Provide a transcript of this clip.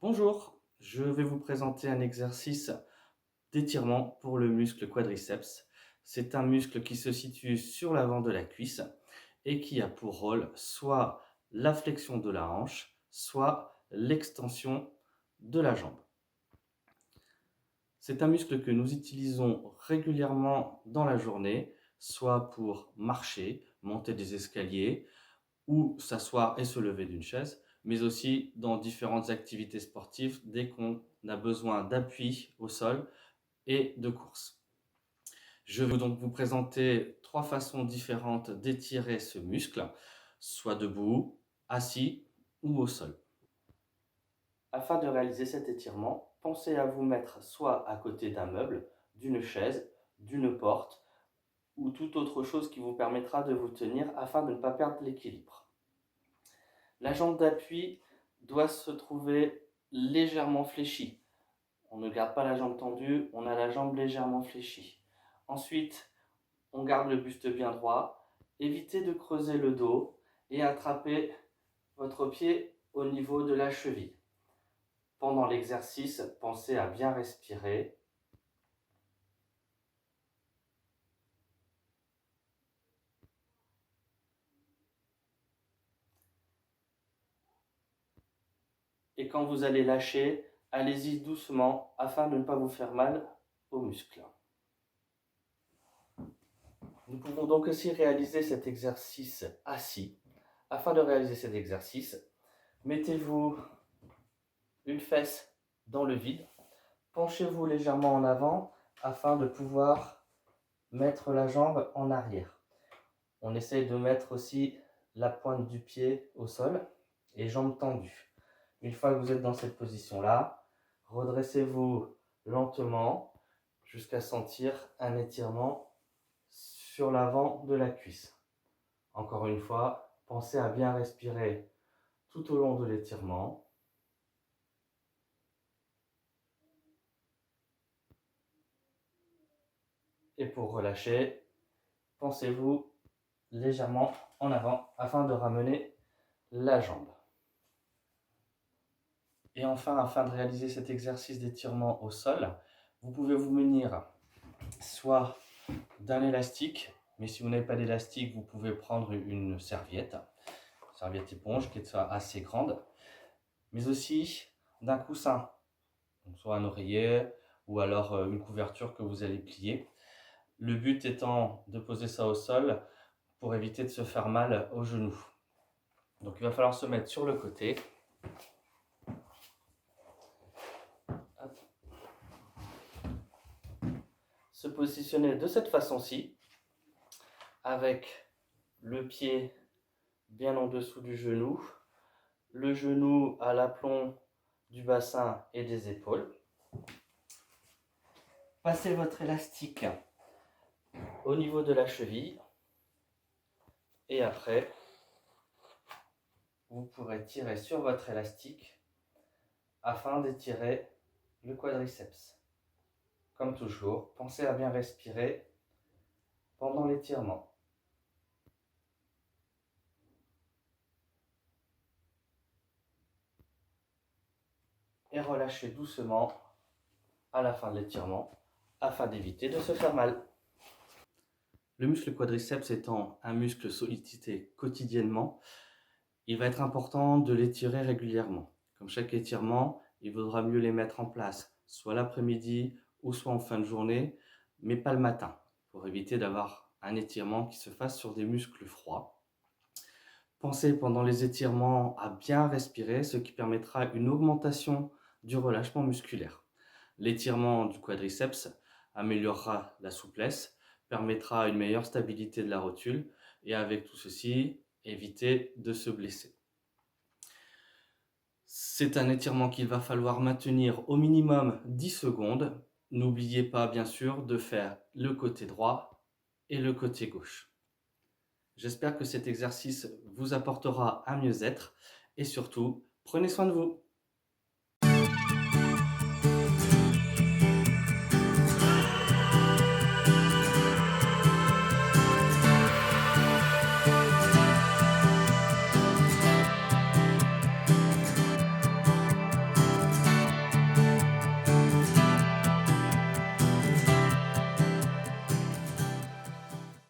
Bonjour, je vais vous présenter un exercice d'étirement pour le muscle quadriceps. C'est un muscle qui se situe sur l'avant de la cuisse et qui a pour rôle soit la flexion de la hanche, soit l'extension de la jambe. C'est un muscle que nous utilisons régulièrement dans la journée, soit pour marcher, monter des escaliers, ou s'asseoir et se lever d'une chaise, mais aussi dans différentes activités sportives dès qu'on a besoin d'appui au sol et de course. Je vais donc vous présenter 3 façons différentes d'étirer ce muscle, soit debout, assis ou au sol. Afin de réaliser cet étirement, pensez à vous mettre soit à côté d'un meuble, d'une chaise, d'une porte ou toute autre chose qui vous permettra de vous tenir afin de ne pas perdre l'équilibre. La jambe d'appui doit se trouver légèrement fléchie. On ne garde pas la jambe tendue, on a la jambe légèrement fléchie. Ensuite, on garde le buste bien droit. Évitez de creuser le dos et attrapez votre pied au niveau de la cheville. Pendant l'exercice, pensez à bien respirer. Et quand vous allez lâcher, allez-y doucement afin de ne pas vous faire mal aux muscles. Nous pouvons donc aussi réaliser cet exercice assis. Afin de réaliser cet exercice, mettez-vous une fesse dans le vide, penchez-vous légèrement en avant afin de pouvoir mettre la jambe en arrière. On essaye de mettre aussi la pointe du pied au sol et jambes tendues. Une fois que vous êtes dans cette position-là, redressez-vous lentement jusqu'à sentir un étirement sur l'avant de la cuisse. Encore une fois, pensez à bien respirer tout au long de l'étirement. Et pour relâcher, pensez-vous légèrement en avant afin de ramener la jambe. Et enfin, afin de réaliser cet exercice d'étirement au sol, vous pouvez vous munir soit d'un élastique, mais si vous n'avez pas d'élastique, vous pouvez prendre une serviette éponge qui soit assez grande, mais aussi d'un coussin, soit un oreiller ou alors une couverture que vous allez plier. Le but étant de poser ça au sol pour éviter de se faire mal aux genoux. Donc il va falloir se mettre sur le côté. Se positionner de cette façon-ci, avec le pied bien en dessous du genou, le genou à l'aplomb du bassin et des épaules. Passez votre élastique au niveau de la cheville et après, vous pourrez tirer sur votre élastique afin d'étirer le quadriceps. Comme toujours, pensez à bien respirer pendant l'étirement. Et relâchez doucement à la fin de l'étirement afin d'éviter de se faire mal. Le muscle quadriceps étant un muscle sollicité quotidiennement, il va être important de l'étirer régulièrement. Comme chaque étirement, il vaudra mieux les mettre en place, soit l'après-midi ou soit en fin de journée, mais pas le matin, pour éviter d'avoir un étirement qui se fasse sur des muscles froids. Pensez pendant les étirements à bien respirer, ce qui permettra une augmentation du relâchement musculaire. L'étirement du quadriceps améliorera la souplesse, permettra une meilleure stabilité de la rotule et avec tout ceci, éviter de se blesser. C'est un étirement qu'il va falloir maintenir au minimum 10 secondes. N'oubliez pas bien sûr de faire le côté droit et le côté gauche. J'espère que cet exercice vous apportera un mieux-être et surtout, prenez soin de vous.